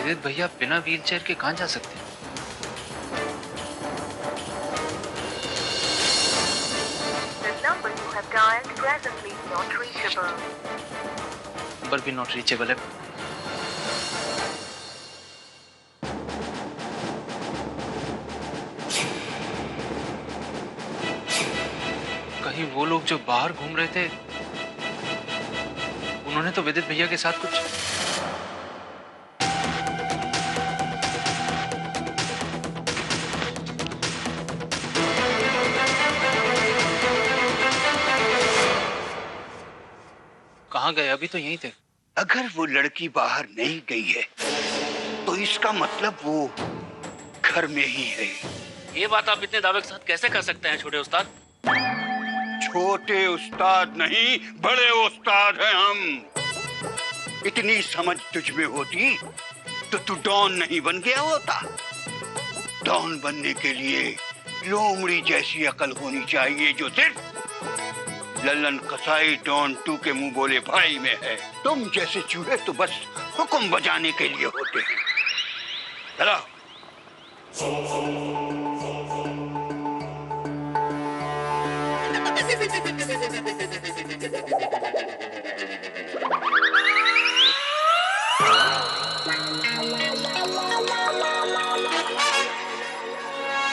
विदित भैया बिना व्हीलचेयर के कहाँ जा सकते हैं? नंबर भी नॉट रीचेबल है। कहीं वो लोग जो बाहर घूम रहे थे, उन्होंने तो विदित भैया के साथ कुछ। कहाँ गए? अभी तो यहीं थे। अगर वो लड़की बाहर नहीं गई है तो इसका मतलब वो घर में ही है। ये बात आप इतने दावे के साथ कैसे कर सकते हैं छोटे उस्ताद? छोटे उस्ताद नहीं, बड़े उस्ताद हैं हम। इतनी समझ तुझ में होती तो तू डॉन नहीं बन गया होता। डॉन बनने के लिए लोमड़ी जैसी अकल होनी चाहिए जो सिर्फ लल्लन कसाई डॉन 2 के मुंह बोले भाई में है। तुम जैसे चूहे तो बस हुक्म बजाने के लिए होते हैं। चलो।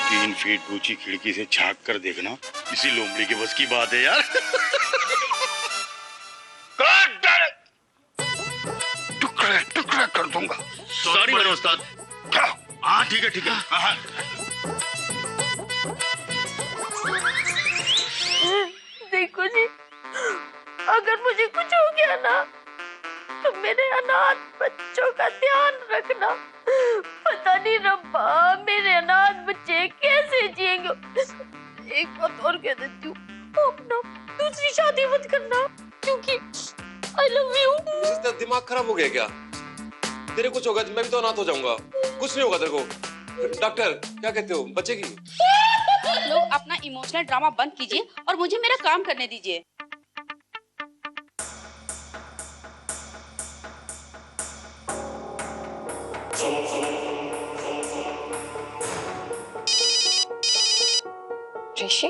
3 फीट ऊंची खिड़की से झांक कर देखना किसी लोमड़ी के बस की बात है यार। टुकड़े टुकड़े कर दूंगा। सॉरी मेरे उस्ताद। हाँ ठीक है ठीक है। हाँ। देखो जी, अगर मुझे कुछ हो गया ना तो मेरे अनाथ बच्चों का ध्यान रखना। पता नहीं रब्बा मेरे अनाथ बच्चे कैसे जिएंगे। एक बात और कह देती हूँ, अपना दूसरी शादी मत करना क्योंकि आई लव यू। तेरा दिमाग खराब हो गया क्या? तेरे कुछ होगा मैं भी तो अनाथ हो जाऊंगा। कुछ नहीं होगा तेरे को। डॉक्टर क्या कहते हो, बचेगी? लोग अपना इमोशनल ड्रामा बंद कीजिए और मुझे मेरा काम करने दीजिए। ऋषि,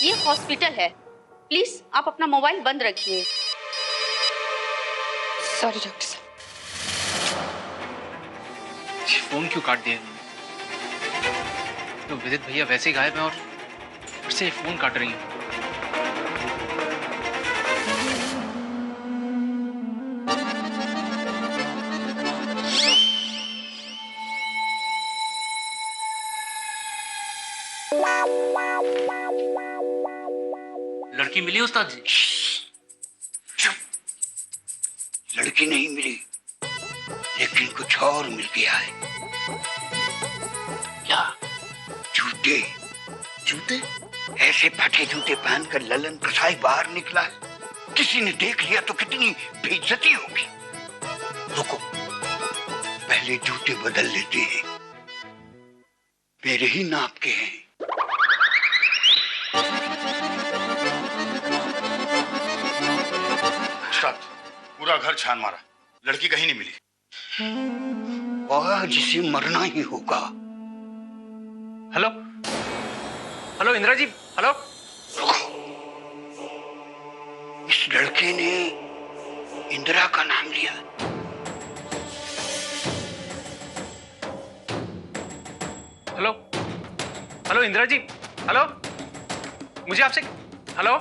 ये हॉस्पिटल है, प्लीज आप अपना मोबाइल बंद रखिए। सॉरी डॉक्टर साहब। फोन क्यों काट दिया? तो विदित भैया वैसे ही गायब हैं और फिर से फोन काट रही हैं। लड़की मिली उस्ताद जी? चुप। लड़की नहीं मिली, लेकिन कुछ और मिल गया है। क्या? जूते। जूते? ऐसे फटे जूते पहनकर ललन कसाई बाहर निकला है। किसी ने देख लिया तो कितनी बेइज्जती होगी। रुको, पहले जूते बदल लेते हैं। मेरे ही नाप के हैं। पूरा घर छान मारा, लड़की कहीं नहीं मिली। आज इसे मरना ही होगा। Hello hello Indira ji, hello. इस लड़के ने इंदिरा का नाम लिया। Hello hello Indira ji, hello. मुझे आपसे हेलो।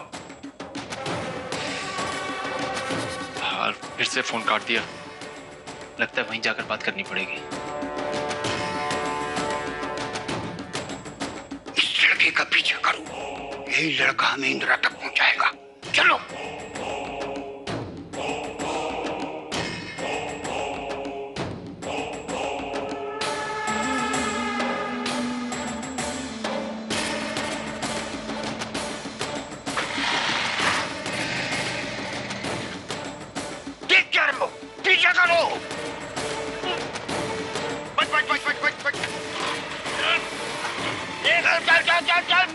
यार फिर से फोन काट दिया। लगता है वहीं जाकर बात करनी पड़ेगी। इस लड़के का पीछा करो, यही लड़का हमें इंदिरा तक पहुंचाएगा। चलो। देख क्या रहे हो? पीछा करो। बच बच बच बच बच बच। चल चल चल चल चल।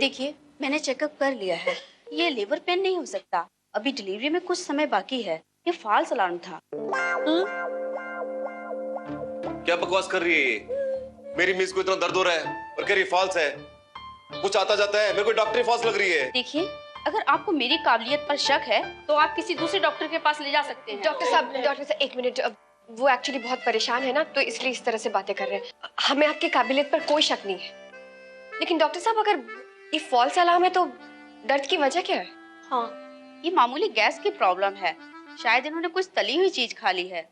देखिए, मैंने चेकअप कर लिया है, ये लेबर पेन नहीं हो सकता। अभी डिलीवरी में कुछ समय बाकी है। ये फॉल्स अलार्म था। क्या बकवास कर रही है ये? मेरी मिस को इतना दर्द हो रहा है और कह रही फॉल्स है। कुछ आता जाता है, मेरे को डॉक्टरी फॉल्स लग रही है। देखिए, अगर आपको मेरी काबिलियत पर शक है तो आप किसी दूसरे डॉक्टर के पास ले जा सकते हैं। डॉक्टर साहब एक मिनट। वो एक्चुअली बहुत परेशान है ना, तो इसलिए इस तरह से बातें कर रहे हैं। हमें आपकी काबिलियत पर कोई शक नहीं है, लेकिन डॉक्टर साहब अगर ये फॉल्स अलार्म है तो दर्द की वजह क्या है? हाँ, ये मामूली गैस की प्रॉब्लम है। शायद इन्होंने कुछ तली हुई चीज खा ली है।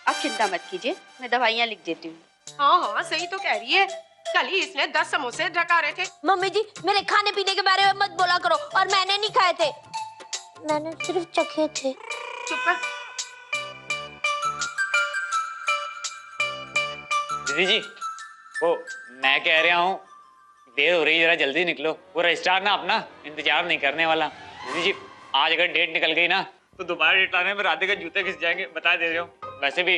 आप चिंता मत कीजिए, मैं दवाइयाँ लिख देती हूँ। हाँ, सही तो कह रही है। कल ही इसने 10 समोसे ढका रहे थे। मम्मी जी, मेरे खाने पीने के बारे में मत बोला करो। और मैंने नहीं खाए थे, मैंने सिर्फ चखे थे। चुप कर। दीदी जी, वो मैं कह रहा हूँ, देर हो रही है, जरा जल्दी निकलो। वो रजिस्ट्रार ना अपना इंतजार नहीं करने वाला। दीदी जी, आज अगर डेट निकल गई ना तो दोबारा डेट लाने में राधे के जूते घिस जाएंगे, बता दे रहे हो। वैसे भी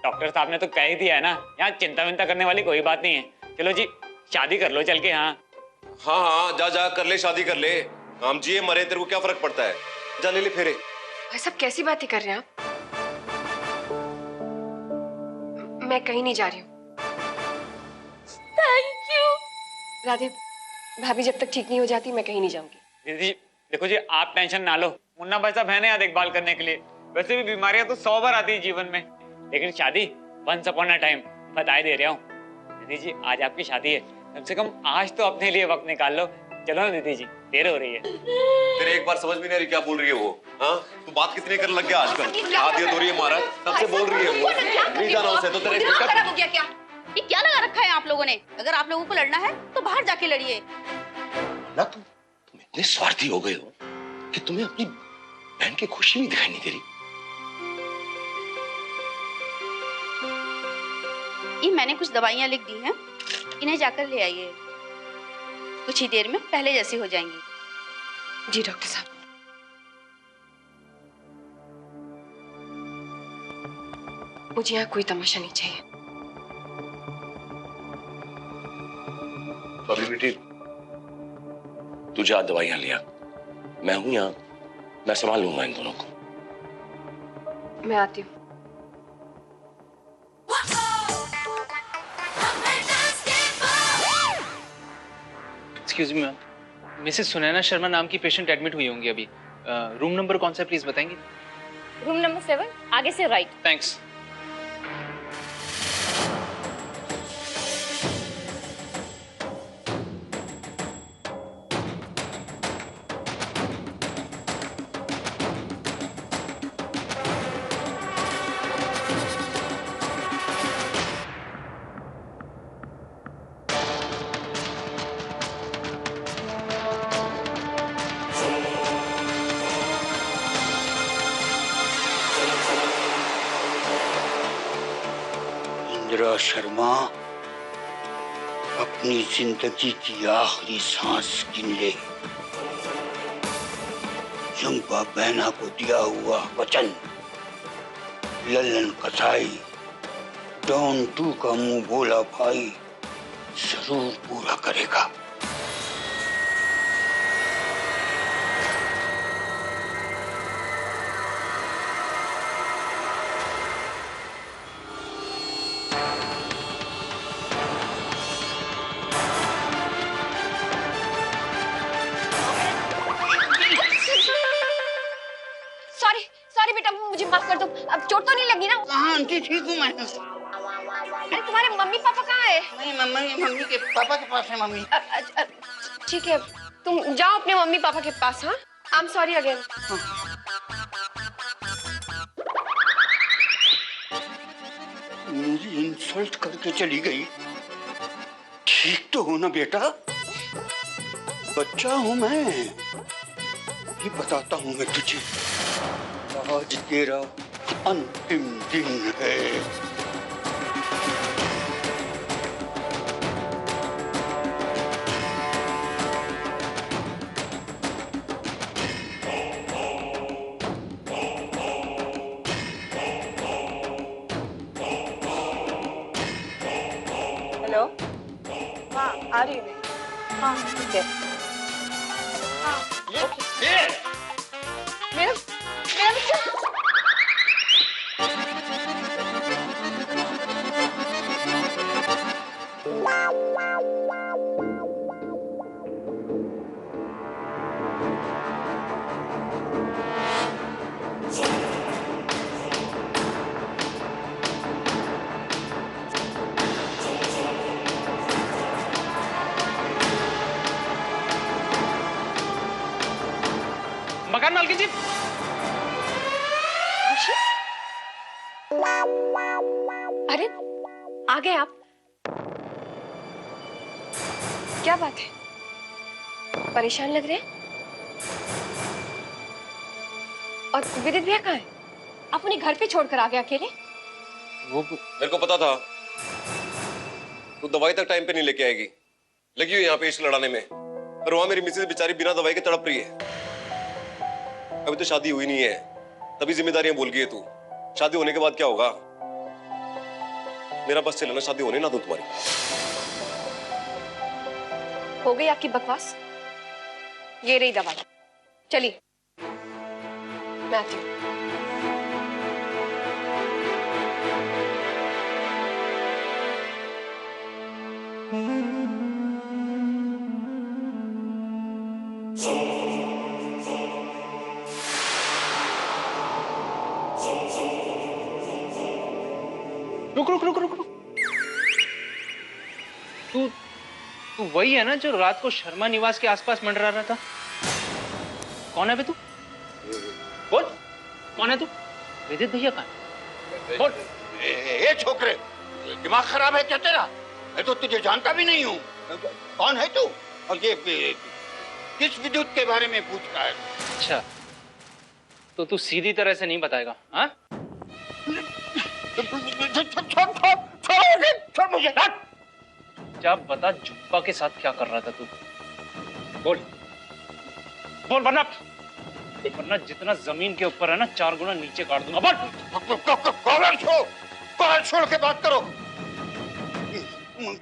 डॉक्टर साहब ने तो कह ही दिया है ना, यहाँ चिंता विंता करने वाली कोई बात नहीं है। चलो जी, शादी कर लो चल के। हाँ हाँ हाँ, जा जा कर ले, शादी कर ले। हम जिए मरे तेरे को क्या फर्क पड़ता है? जा ले ले फेरे। भाई साहब कैसी बातें कर रहे हैं आप? मैं कहीं नहीं जा रही हूँ। Thank you. राधे, भाभी जब तक ठीक नहीं हो जाती मैं कहीं नहीं जाऊंगी। दीदी जी, देखो जी, आप टेंशन ना लो। मुन्ना भाई साहब है ना यहाँ देखभाल करने के लिए। वैसे भी बीमारियां तो 100 बार आती है जीवन में, लेकिन शादी वंस अपॉन अ टाइम, बताए दे रहा हूँ। दीदी जी, आज आपकी शादी है, कम से कम आज तो अपने लिए वक्त निकाल लो। चलो ना दीदी जी, देर हो रही है। तेरे एक बार समझ में नहीं आ रही क्या बोल रही है वो? हाँ, तू बात कितनी करने लग गया आजकल। आधी अधूरी है महाराज, सबसे बोल रही है वो। नहीं जाना उसे तो तेरे खराब हो गया क्या? ये क्या लगा रखा है आप लोगों ने? अगर आप लोगों को लड़ना है तो बाहर जाके लड़िए। ना तुम इतने स्वार्थी हो गए हो कि तुम्हें अपनी बहन की खुशी भी दिखाई नहीं दे रही। ये मैंने कुछ दवाइयाँ लिख दी हैं, इन्हें जाकर ले आइए। कुछ ही देर में पहले जैसी हो जाएंगी। जी डॉक्टर साहब। मुझे यहाँ कोई तमाशा नहीं चाहिए। तो अभी बेटी तू जा दवाइयां लिया, मैं हूं यहाँ, मैं संभाल लूंगा इन दोनों को। मैं आती हूँ। Excuse me ma'am, Mrs Sunaina Sharma नाम की पेशेंट एडमिट हुई होंगी अभी। रूम नंबर कौन सा है प्लीज बताएंगे? रूम नंबर 7, आगे से राइट। थैंक्स। इंदिरा शर्मा, अपनी जिंदगी की आखिरी सांस गिन ले। चंपा बहना को दिया हुआ वचन लल्लन कसाई डॉन 2 का मुंह बोला भाई जरूर पूरा करेगा। सॉरी बेटा, मुझे माफ कर दो। अब चोट तो नहीं लगी ना? हाँ आंटी, ठीक हूँ मैं। अरे तुम्हारे मम्मी पापा कहाँ है? मम्मी के पापा के पास है मम्मी। ठीक है, तुम जाओ अपने मम्मी पापा के पास। हाँ, आई एम सॉरी अगेन। मुझे इंसल्ट करके चली गई। ठीक तो हो ना बेटा? बच्चा हूं मैं, ये बताता हूं मैं तुझे। आज तेरा अंतिम दिन है। हेलो, हाँ आ रही हूँ। हाँ ठीक है। मेरा बच्चा। मकान मालकिन जी। अरे आ गए आप। क्या बात है, परेशान लग रहे हैं? और विदित भैया कहाँ है? आप उन्हें घर पे छोड़कर आ गए अकेले? वो मेरे को पता था तू दवाई तक टाइम पे नहीं लेके आएगी। लगी हुई यहाँ पे इश्क लड़ाने में, और वहां मेरी मिसेज बेचारी बिना दवाई के तड़प रही है। अभी तो शादी हुई नहीं है, तभी जिम्मेदारियां भूल गई है तू। शादी होने के बाद क्या होगा? मेरा बस चले ना, शादी होने ना दूं तुम्हारी। हो गई आपकी बकवास? ये रही दवाई, चलिए मैं आती हूँ। रुक रुक रुक रुक रुक। तू तू वही है ना जो रात को शर्मा निवास के आसपास मंडरा रहा था? कौन है बे तू? बोल, कौन है तू? विदित भैया कहाँ है? बोल। ए छोकरे, दिमाग खराब है क्या तेरा? मैं तो तुझे जानता भी नहीं हूँ। कौन है तू? और ये किस विद्युत के बारे में पूछ रहा है? अच्छा, तो तू सीधी तरह से नहीं बताएगा? हाँ? छोड़ मुझे। क्या बता, जुब्बा के साथ क्या कर रहा था तू? बोल बोल, वरना जितना जमीन के ऊपर है ना 4 गुना नीचे काट दूंगा। बोल। कॉलर छोड़ के बात करो।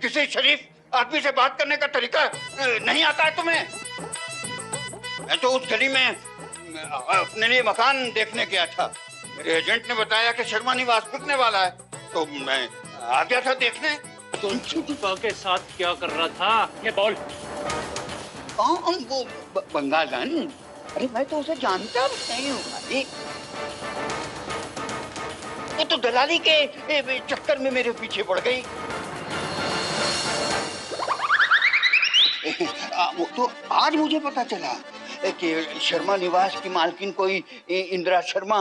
किसी शरीफ आदमी से बात करने का तरीका नहीं आता है तुम्हें? मैं तो उस गली में अपने लिए मकान देखने गया था। मेरे एजेंट ने बताया कि शर्मा निवास बिकने वाला है, तो मैं आ गया था देखने। तुम जुब्बा के साथ क्या कर रहा था? ये बोल। कौन? वो बंगालन? अरे मैं तो उसे जानता नहीं हूँ भाई। वो तो दलाली के चक्कर में मेरे पीछे पड़ गई। वो तो आज मुझे पता चला कि शर्मा निवास की मालकिन कोई इंदिरा शर्मा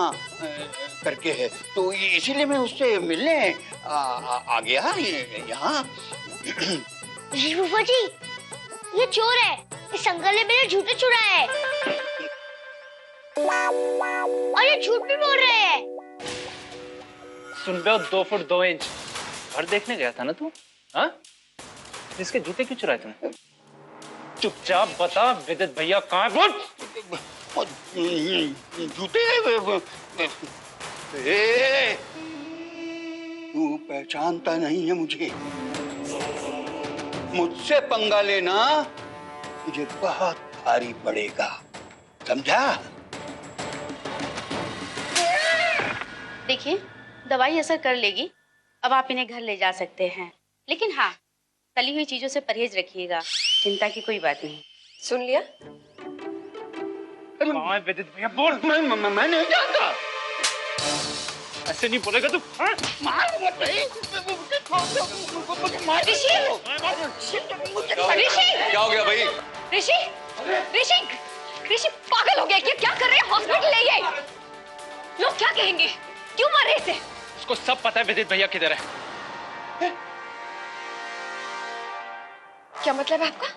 करके है, तो इसीलिए मैं उससे मिलने आ गया यहाँ। जी फूफा जी, ये चोर है। इस अंकल ने मेरे जूते चुराए हैं और ये झूठ भी बोल रहे हैं। सुन बे, 2 फुट 2 इंच घर देखने गया था ना तू? हाँ? इसके जूते क्यों चुराए तूने? चुपचाप बता, विदित भैया कहाँ है? बोल। जूते? तू पहचानता नहीं है मुझे। मुझसे पंगा लेना तुझे बहुत भारी पड़ेगा, समझा? देखिए, दवाई असर कर लेगी, अब आप इन्हें घर ले जा सकते हैं। लेकिन हाँ, तली हुई चीजों से परहेज रखिएगा, चिंता की कोई बात नहीं। सुन लिया? कहाँ है विदित भैया? बोल। मैं नहीं जानता। ऐसे नहीं बोलेगा तू? हाँ? मार मत भाई। क्या हो गया भाई? ऋषि, ऋषि, ऋषि पागल हो गया क्या? क्या कर रहे हैं? हॉस्पिटल ले गए। लोग क्या कहेंगे? क्यों मार रहे थे? उसको सब पता है विदित भैया किधर है। क्या मतलब है आपका?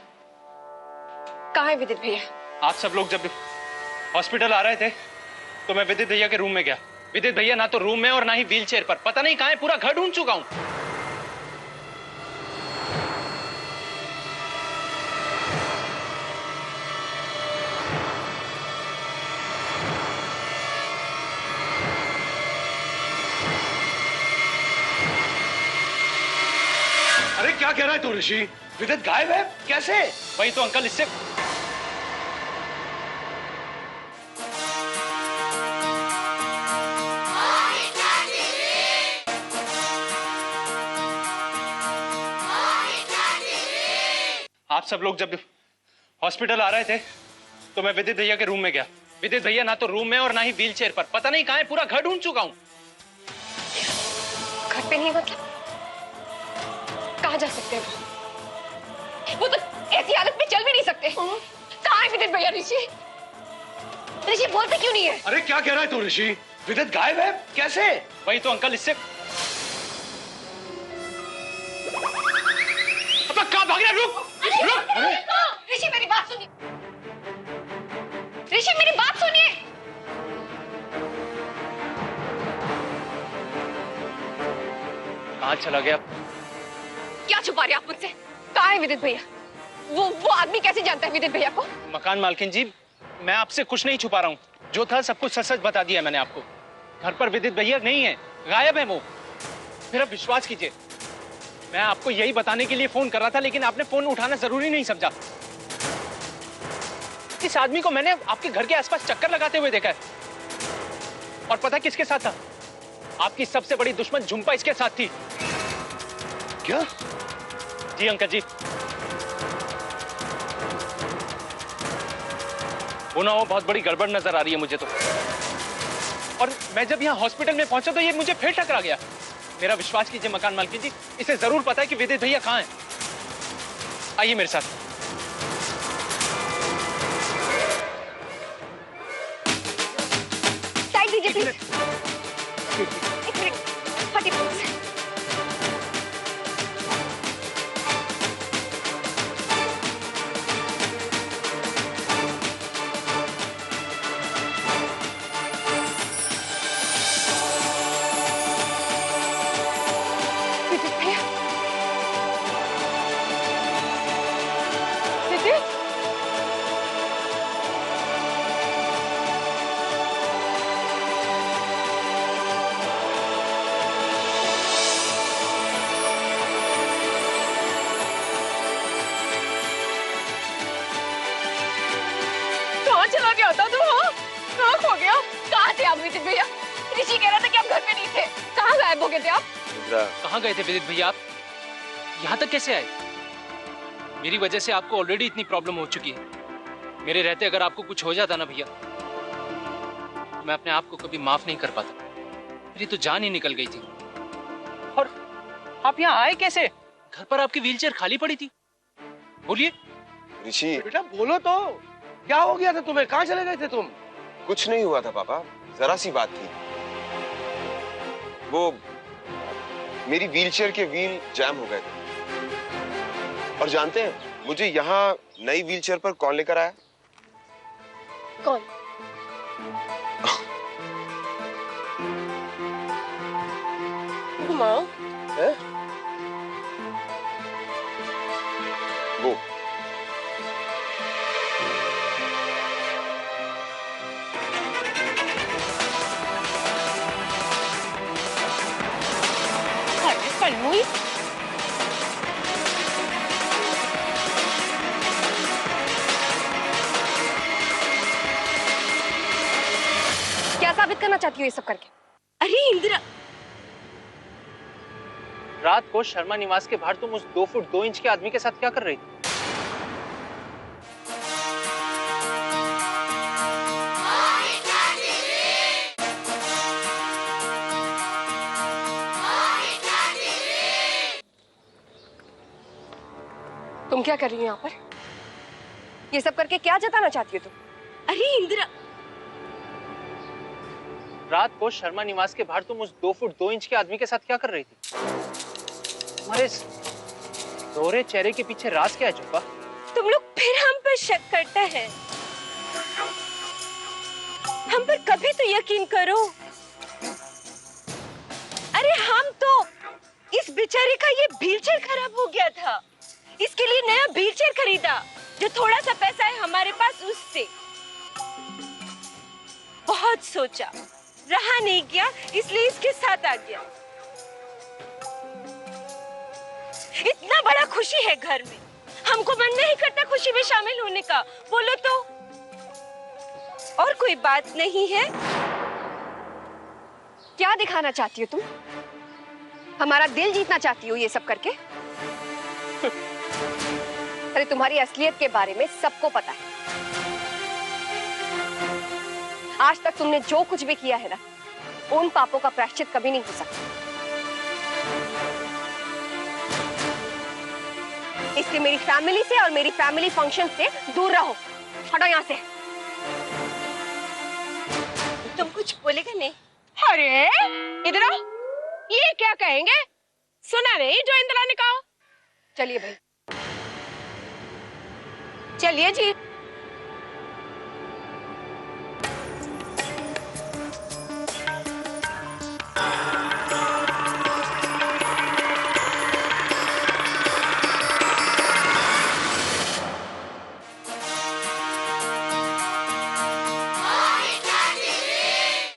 कहाँ है विदित भैया? आप सब लोग जब हॉस्पिटल आ रहे थे तो मैं विदित भैया के रूम में गया। विदित भैया ना तो रूम में और ना ही व्हील चेयर पर, पता नहीं कहाँ है। पूरा घर ढूंढ चुका हूं। अरे क्या कह रहा है तू ऋषि? विदित गायब है? कैसे? वही तो अंकल, इससे आप सब लोग जब हॉस्पिटल आ रहे थे तो मैं विदित भैया के रूम में गया। विदित भैया ना तो रूम में और ना ही व्हील चेयर पर, पता नहीं कहां है, पूरा घर ढूंढ चुका हूं। घर पे नहीं मतलब कहाँ जा सकते हैं? वो तो ऐसी हालत में चल भी नहीं सकते। कहाँ है विदित भैया? ऋषि ऋषि बोलते क्यों नहीं है? अरे क्या कह रहा है तू ऋषि? विदित गायब है कैसे? वही तो अंकल, इससे अब कहां भाग रहा है? रुक रुक। ऋषि मेरी बात सुनिए। ऋषि मेरी बात सुनिए। कहां चला गया? क्या छुपा रहे आप मुझसे? कहाँ है विदित भैया? वो आदमी कैसे जानता है विदित भैया को? मकान मालकिन जी, मैं आपसे कुछ नहीं छुपा रहा हूं। जो था सब कुछ सच सच बता दिया मैंने आपको। घर पर विदित भैया नहीं है, गायब है वो। फिर अब विश्वास कीजिए, मैं आपको यही बताने के लिए फोन कर रहा था, लेकिन आपने फोन उठाना जरूरी नहीं समझा। इस आदमी को मैंने आपके घर के आसपास चक्कर लगाते हुए देखा है। और पता किसके साथ था? आपकी सबसे बड़ी दुश्मन झुम्पा इसके साथ थी। क्या? जी अंकल जी। वो ना वो बहुत बड़ी गड़बड़ नजर आ रही है मुझे तो। और मैं जब यहाँ हॉस्पिटल में पहुंचा तो ये मुझे फिर टकरा गया। मेरा विश्वास कीजिए मकान मालकिन जी, इसे जरूर पता है कि विदित भैया कहाँ हैं। आइए मेरे साथ। साइड दीजिए प्लीज। एक मिनट, हटिए प्लीज। विदित भैया, ऋषि कह रहा था कि आप घर पे नहीं थे। कहाँ गायब हो गए थे आप? कहाँ गए थे विदित भैया आप? यहाँ तक कैसे आए? मेरी वजह से आपको ऑलरेडी इतनी प्रॉब्लम हो चुकी है। मेरे रहते अगर आपको कुछ हो जाता ना भैया, तो मैं अपने आप को कभी माफ नहीं कर पाता। मेरी तो जान ही निकल गई थी। और आप यहाँ आए कैसे? घर पर आपकी व्हीलचेयर खाली पड़ी थी। बोलिए ऋषि। बेटा बोलो तो, क्या हो गया था तुम्हें? कहाँ चले गए थे तुम? कुछ नहीं हुआ था पापा, जरा सी बात थी। वो मेरी व्हीलचेयर के व्हील जैम हो गए थे। और जानते हैं मुझे यहाँ नई व्हीलचेयर पर कौन लेकर आया? कौन? घुमाओ। वो कन्नूई। क्या साबित करना चाहती हो ये सब करके? अरे इंदिरा, रात को शर्मा निवास के बाहर तुम उस 2 फुट 2 इंच के आदमी के साथ क्या कर रही थी? तुम क्या कर रही हो यहाँ पर? ये सब करके क्या जताना चाहती हो तुम? अरे इंदिरा, रात को शर्मा निवास के बाहर तुम उस 2 फुट 2 इंच के आदमी के साथ क्या कर रही थी? तुम्हारे इस दोहरे चेहरे के पीछे राज क्या है चुप्पा? तुम लोग फिर हम पर शक करता है। हम पर कभी तो यकीन करो। अरे हम तो इस बेचारे का ये व्हीलचेयर खराब हो गया था, इसके लिए नया व्हीलचेयर खरीदा। जो थोड़ा सा पैसा है हमारे पास उससे बहुत सोचा, रहा नहीं गया, इसलिए इसके साथ आ गया। इतना बड़ा खुशी है घर में, हमको मन नहीं करता खुशी में शामिल होने का। बोलो तो और कोई बात नहीं है? क्या दिखाना चाहती हो तुम? हमारा दिल जीतना चाहती हो ये सब करके? अरे तुम्हारी असलियत के बारे में सबको पता है। आज तक तुमने जो कुछ भी किया है ना, उन पापों का प्रायश्चित कभी नहीं हो सकता। इसलिए मेरी फैमिली से और मेरी फैमिली फंक्शन से दूर रहो। हटो यहाँ से। तुम कुछ बोलेगा नहीं? अरे इधर आओ, ये क्या कहेंगे? सुना नहीं जो इंदिरा ने कहा? चलिए भाई, चलिए जी।